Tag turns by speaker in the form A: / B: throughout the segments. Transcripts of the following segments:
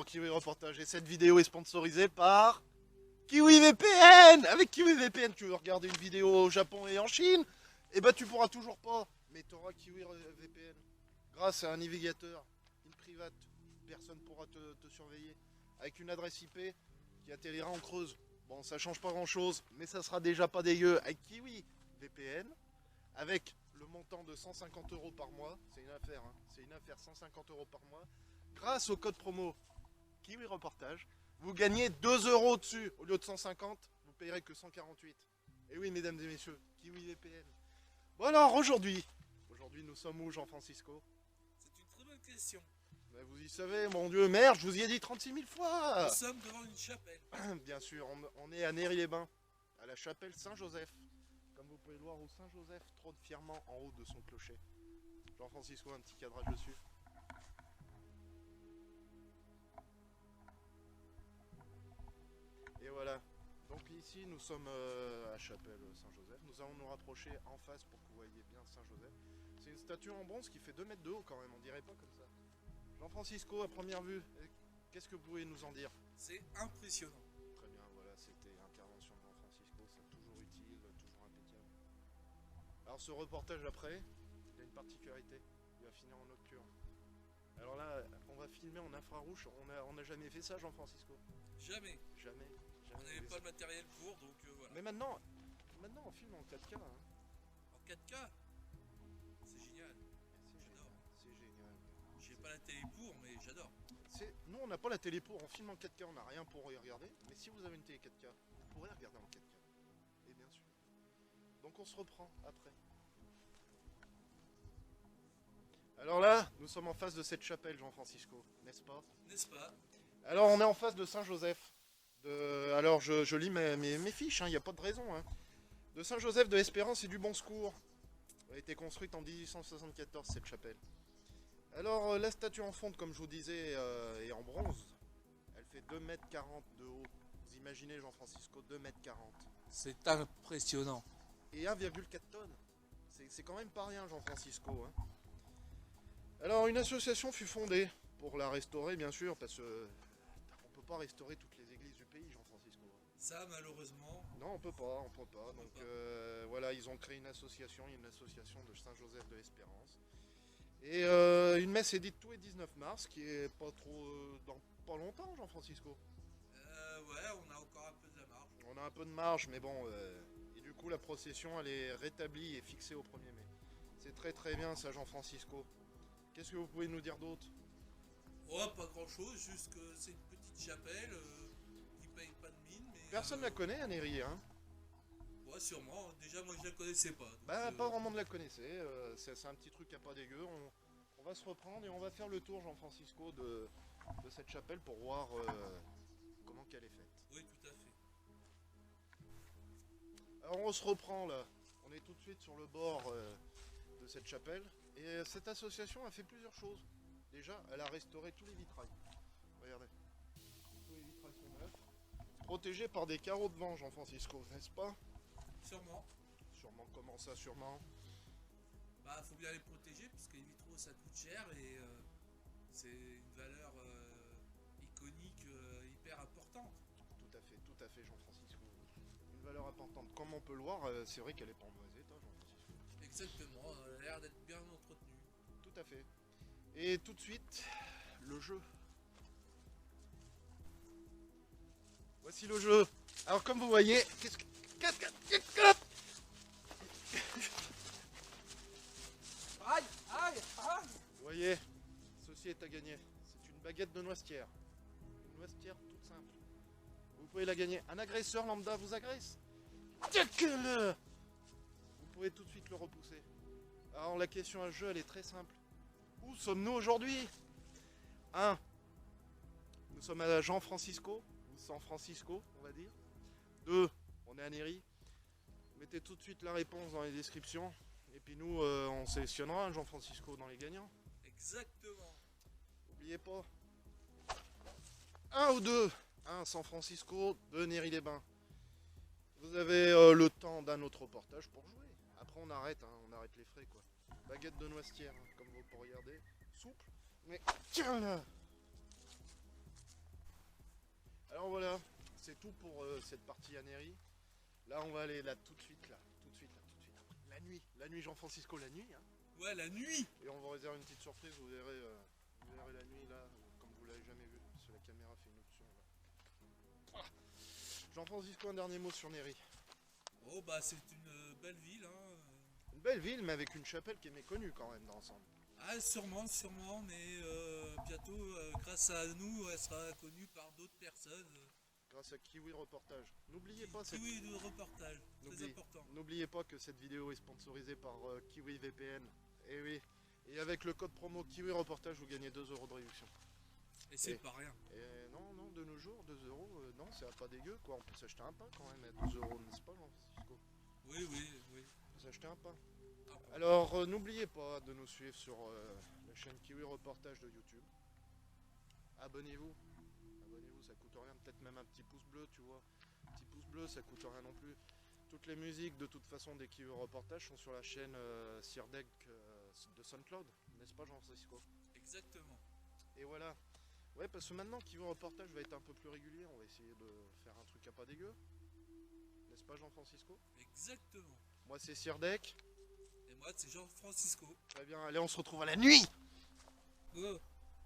A: Kiwi Reportage et cette vidéo est sponsorisée par KiwiVPN. Avec KiwiVPN, tu veux regarder une vidéo au Japon et en Chine, et bah tu pourras toujours pas. Mais tu auras KiwiVPN. Grâce à un navigateur, une private, personne pourra te surveiller. Avec une adresse IP qui atterrira en Creuse. Bon, ça change pas grand chose, mais ça sera déjà pas dégueu avec KiwiVPN. Avec le montant de 150 € par mois, c'est une affaire, hein. C'est une affaire, 150 € par mois. Grâce au code promo Kiwi Reportage, vous gagnez 2 € dessus. Au lieu de 150, vous payerez que 148. Et oui, mesdames et messieurs, KiwiVPN. Bon alors, aujourd'hui, nous sommes où, Jean-Francisco?
B: C'est une très bonne question.
A: Ben, vous y savez, mon Dieu, merde, je vous y ai dit 36 000 fois.
B: Nous sommes devant une chapelle.
A: Bien sûr, on est à Néry-les-Bains, à la chapelle Saint-Joseph. Comme vous pouvez le voir, au Saint-Joseph trône fièrement en haut de son clocher. Jean-Francisco, un petit cadrage dessus. Et voilà. Donc ici, nous sommes à Chapelle Saint-Joseph. Nous allons nous rapprocher en face pour que vous voyez bien Saint-Joseph. C'est une statue en bronze qui fait 2 mètres de haut quand même, on dirait pas comme ça. Jean-Francisco, à première vue, qu'est-ce que vous pouvez nous en dire?
B: C'est impressionnant.
A: Très bien, voilà, c'était l'intervention de Jean-Francisco, c'est toujours utile, toujours impeccable. Alors ce reportage après, il a une particularité, il va finir en nocturne. Alors là, on va filmer en infrarouge, on n'a jamais fait ça, Jean-Francisco?
B: Jamais.
A: Jamais.
B: On n'avait pas le matériel pour, donc voilà.
A: Mais maintenant on filme en 4K. Hein.
B: En 4K, c'est génial. J'adore.
A: C'est génial.
B: J'ai pas la télé pour, mais j'adore.
A: Nous, on n'a pas la télé pour, on filme en 4K, on n'a rien pour y regarder. Mais si vous avez une télé 4K, vous pourrez regarder en 4K. Et bien sûr. Donc on se reprend après. Alors là, nous sommes en face de cette chapelle, Jean-Francisco, n'est-ce pas?
B: N'est-ce pas?
A: Alors on est en face de Saint-Joseph. Alors je lis mes fiches, il n'y a pas de raison. Hein. De Saint-Joseph de l'Espérance et du Bon Secours. Elle a été construite en 1874, cette chapelle. Alors la statue en fonte, comme je vous disais, est en bronze. Elle fait 2,40 m de haut. Vous imaginez, Jean-Francisco, 2,40 m.
B: C'est impressionnant.
A: Et 1,4 tonnes. C'est quand même pas rien, Jean-Francisco. Hein. Alors une association fut fondée pour la restaurer, bien sûr, parce que on peut pas restaurer toutes les églises du pays, Jean-Francisco.
B: Ça, malheureusement.
A: Non, on peut pas. Donc voilà, ils ont créé une association de Saint-Joseph de l'Espérance. Et une messe est dite tous les 19 mars, qui est pas trop dans pas longtemps, Jean-Francisco.
B: Ouais, on a encore un peu de la marge.
A: On a un peu de marge, mais bon. Et du coup, la procession, elle est rétablie et fixée au 1er mai. C'est très très bien, ça, Jean-Francisco. Qu'est-ce que vous pouvez nous dire d'autre?
B: Oh, pas grand chose, juste que c'est une petite chapelle qui paye pas de mine. Mais,
A: Personne la connaît à Néry, hein?
B: Ouais, sûrement. Déjà, moi, je la connaissais pas. Donc,
A: Bah, pas vraiment de la connaissait. C'est un petit truc qui a pas dégueu. On va se reprendre et on va faire le tour, Jean-Francisco, de cette chapelle pour voir comment qu'elle est faite.
B: Oui, tout à fait.
A: Alors, on se reprend là. On est tout de suite sur le bord de cette chapelle. Et cette association a fait plusieurs choses. Déjà, elle a restauré tous les vitrails. Regardez. Tous les vitrails sont neufs. Protégés par des carreaux de vent, Jean-Francisco, n'est-ce pas?
B: Sûrement.
A: Sûrement, comment ça, sûrement?
B: Bah, faut bien les protéger parce que les vitraux ça coûte cher et c'est une valeur iconique hyper importante.
A: Tout à fait, Jean-Francisco. Une valeur importante. Comme on peut le voir, c'est vrai qu'elle est pas en mauvais état, Jean-Francisco.
B: Exactement, elle a l'air d'être bien entretenue.
A: Tout à fait. Et tout de suite, le jeu. Voici le jeu. Alors comme vous voyez,
B: Aïe, aïe, aïe.
A: vous voyez, ceci est à gagner. C'est une baguette de noisetière. Une noisetière toute simple. Vous pouvez la gagner. Un agresseur lambda vous agresse. Tac-le. Vous pouvez tout de suite le repousser. Alors la question à ce jeu, elle est très simple. Où sommes-nous aujourd'hui? 1. Nous sommes à Jean-Francisco, ou San Francisco, on va dire. 2. On est à Néry. Mettez tout de suite la réponse dans les descriptions. Et puis nous, on sélectionnera un Jean-Francisco dans les gagnants.
B: Exactement.
A: N'oubliez pas. 1 ou 2. 1 San Francisco, 2 Néry-les-Bains. Vous avez le temps d'un autre reportage pour jouer. Après on arrête les frais quoi. Baguette de noisetière, hein, comme vous pouvez regarder. Souple, mais tiens là. Alors voilà, c'est tout pour cette partie à Neri. Là, on va aller là tout de suite, là. Tout de suite, là, tout de suite. La nuit Jean-Francisco, la nuit. Hein.
B: Ouais, la nuit.
A: Et on va réserver une petite surprise, vous verrez la nuit là, comme vous l'avez jamais vu, parce que la caméra fait une option là. Ah. Jean-Francisco, un dernier mot sur Neri.
B: Oh bah c'est une belle ville, hein.
A: Une belle ville, mais avec une chapelle qui est méconnue quand même dans l'ensemble.
B: Ah sûrement, mais bientôt, grâce à nous, elle sera connue par d'autres personnes.
A: Grâce à Kiwi Reportage. N'oubliez pas cette...
B: Kiwi de reportage, très important.
A: N'oubliez pas que cette vidéo est sponsorisée par Kiwi VPN. Et oui. Et avec le code promo Kiwi Reportage, vous gagnez 2 € de réduction.
B: Et c'est pas rien.
A: Et non, de nos jours, 2 €, non, c'est pas dégueu quoi. On peut s'acheter un pain quand même à 2 €, n'est-ce pas, Jean-Francisco?
B: Oui.
A: On peut s'acheter un pain.
B: Ah, bon.
A: Alors, n'oubliez pas de nous suivre sur la chaîne Kiwi Reportage de YouTube. Abonnez-vous, ça coûte rien, peut-être même un petit pouce bleu, tu vois. Un petit pouce bleu, ça coûte rien non plus. Toutes les musiques, de toute façon, des Kiwi Reportage sont sur la chaîne Sirdec de SoundCloud, n'est-ce pas, Jean-Francisco?
B: Exactement.
A: Et voilà. Ouais, parce que maintenant, Kiwi Reportage va être un peu plus régulier, on va essayer de faire un truc à pas dégueu. N'est-ce pas, Jean-Francisco?
B: Exactement.
A: Moi, c'est Sirdec.
B: Et moi, c'est Jean-Francisco.
A: Très bien, allez, on se retrouve à la nuit.
B: Oh.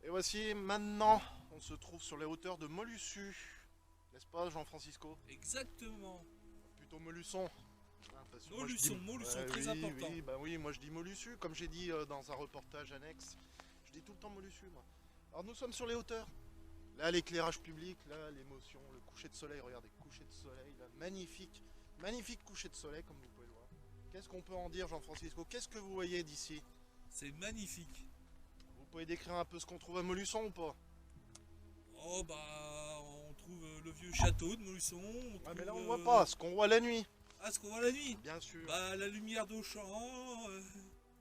A: Et voici, maintenant, on se trouve sur les hauteurs de Molussu. N'est-ce pas, Jean-Francisco?
B: Exactement.
A: Plutôt Molusson. Hein, parce que moi, je
B: Molusson,
A: dis-
B: Molusson, très
A: oui,
B: important.
A: Oui, bah oui, moi je dis Molussu, comme j'ai dit dans un reportage annexe. Je dis tout le temps Molussu, moi. Alors nous sommes sur les hauteurs. Là, l'éclairage public, là, l'émotion, le coucher de soleil, regardez, coucher de soleil, là, magnifique. Magnifique coucher de soleil, comme vous pouvez le voir. Qu'est-ce qu'on peut en dire, Jean-Francisco? Qu'est-ce que vous voyez d'ici?
B: C'est magnifique.
A: Vous pouvez décrire un peu ce qu'on trouve à Molusson ou pas?
B: Oh bah, on trouve le vieux château de Molusson.
A: Ah mais là on voit pas, ce qu'on voit la nuit.
B: Ah, ce qu'on voit la nuit.
A: Bien sûr.
B: Bah, la lumière d'Auchan.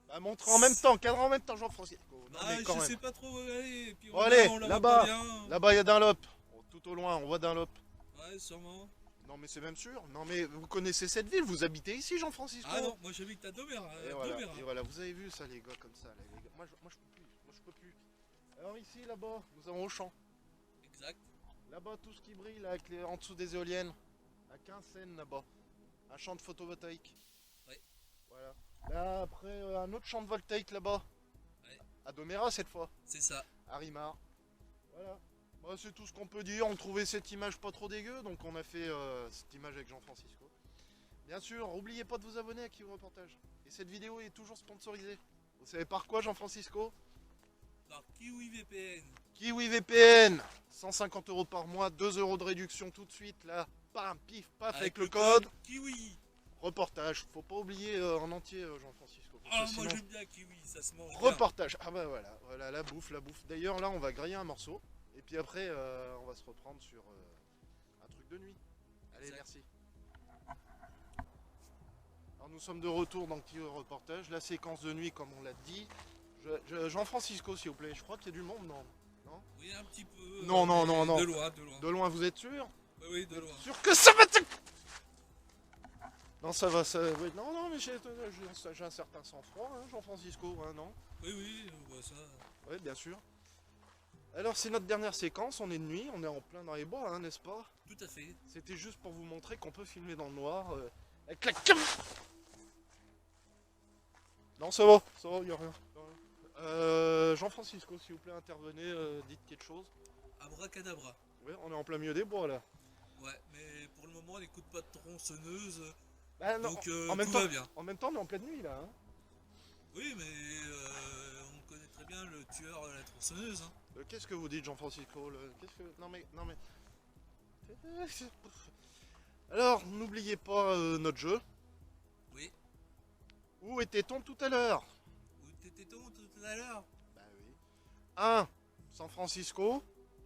A: Bah montre en même temps, cadre en même temps, Jean-Francisco. Non, mais quand
B: Je
A: même.
B: sais pas trop où aller. Puis
A: Bon, allez,
B: on la voit
A: là-bas.
B: pas bien.
A: Là-bas, il y a Dunlop. Oh, tout au loin, on voit Dunlop.
B: Ouais, sûrement.
A: Non, mais c'est même sûr. Non, mais vous connaissez cette ville, vous habitez ici, Jean-Francisco.
B: Ah non, moi j'habite à Doméra.
A: Et voilà, vous avez vu ça, les gars, comme ça. Là, les gars. Moi, je peux plus. Moi, je peux plus. Alors, ici, là-bas, nous avons Auchan.
B: Exact.
A: Là-bas, tout ce qui brille, là, avec en dessous des éoliennes. À Quinssaines, là-bas. Un champ de photovoltaïque.
B: Ouais.
A: Voilà. Là, après, un autre champ de voltaïque, là-bas.
B: Ouais.
A: À Doméra, cette fois.
B: C'est ça.
A: À Rimard. Voilà. Bah, c'est tout ce qu'on peut dire. On trouvait cette image pas trop dégueu, donc on a fait cette image avec Jean-Francisco. Bien sûr, n'oubliez pas de vous abonner à Kiwi Reportage. Et cette vidéo est toujours sponsorisée. Vous savez par quoi, Jean-Francisco?
B: Par Kiwi VPN.
A: Kiwi VPN, 150 € par mois, 2 € de réduction tout de suite, là. Pam, pif, paf, avec le code.
B: Kiwi.
A: Reportage. Faut pas oublier en entier, Jean-Francisco. parce
B: Ah,
A: que
B: moi
A: sinon-
B: j'aime bien Kiwi, ça se mange bien.
A: Reportage. Ah bah voilà, voilà la bouffe, la bouffe. D'ailleurs là on va griller un morceau et puis après on va se reprendre sur un truc de nuit. Allez,
B: Exact.
A: merci. Alors nous sommes de retour dans le petit reportage, la séquence de nuit comme on l'a dit. Jean-Francisco s'il vous plaît, je crois qu'il y a du monde, non?
B: Oui, un petit peu.
A: Non, non,
B: mais
A: non, non.
B: De loin, de loin.
A: De loin, vous êtes sûr?
B: Oui, de loin.
A: Sûr que ça va Non ça va, ça... oui, non, non mais j'ai un certain sang-froid, hein, Jean-Francisco, hein, non?
B: Oui, on voit ça.
A: Oui, bien sûr. Alors, c'est notre dernière séquence, on est de nuit, on est en plein dans les bois, hein, n'est-ce pas?
B: Tout à fait.
A: C'était juste pour vous montrer qu'on peut filmer dans le noir avec la cam. Non, ça va, y a rien. Jean-Francisco, s'il vous plaît, intervenez, dites quelque chose.
B: Abracadabra.
A: Oui, on est en plein milieu des bois là.
B: Ouais, mais pour le moment, on n'écoute pas de tronçonneuse.
A: Bah, non,
B: Donc,
A: en, même
B: tout
A: temps,
B: va bien.
A: en même temps, on est en pleine nuit là. Hein.
B: Oui, mais on connaît très bien le tueur de la tronçonneuse. Hein.
A: Qu'est-ce que vous dites, Jean-Francisco? Non mais... Alors, n'oubliez pas notre jeu.
B: Oui.
A: Où était-on tout à l'heure?
B: Où t'étais-on tout à l'heure?
A: Bah oui. 1. San Francisco,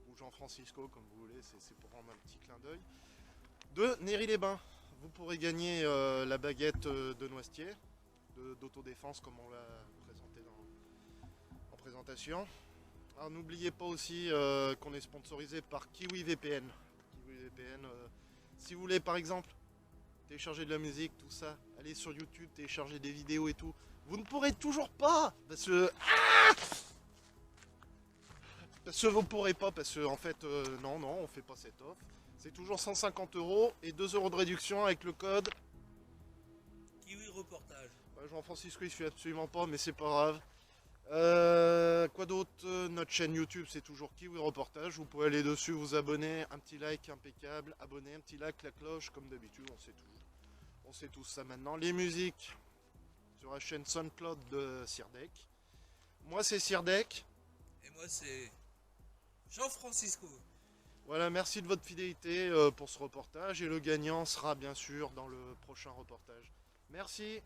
A: ou Jean-Francisco comme vous voulez, c'est pour rendre un petit clin d'œil. 2. Néry-les-Bains. Vous pourrez gagner la baguette de Noisetier, d'autodéfense comme on l'a présenté en présentation. Alors n'oubliez pas aussi qu'on est sponsorisé par Kiwi VPN. Kiwi VPN, si vous voulez par exemple télécharger de la musique, tout ça, allez sur YouTube, télécharger des vidéos et tout. Vous ne pourrez toujours pas parce que... Parce que vous pourrez pas, parce que en fait, non, on fait pas cette offre. C'est toujours 150 € et 2 € de réduction avec le code.
B: Kiwi Reportage.
A: Jean-Francisco, il suit absolument pas, mais c'est pas grave. Quoi d'autre? Notre chaîne YouTube, c'est toujours Kiwi Reportage. Vous pouvez aller dessus, vous abonner, un petit like impeccable, abonner, un petit like, la cloche, comme d'habitude, on sait tout. On sait tous ça maintenant. Les musiques sur la chaîne SoundCloud de Sirdec. Moi, c'est Sirdec.
B: Et moi, c'est Jean-Francisco.
A: Voilà, merci de votre fidélité pour ce reportage. Et le gagnant sera bien sûr dans le prochain reportage. Merci.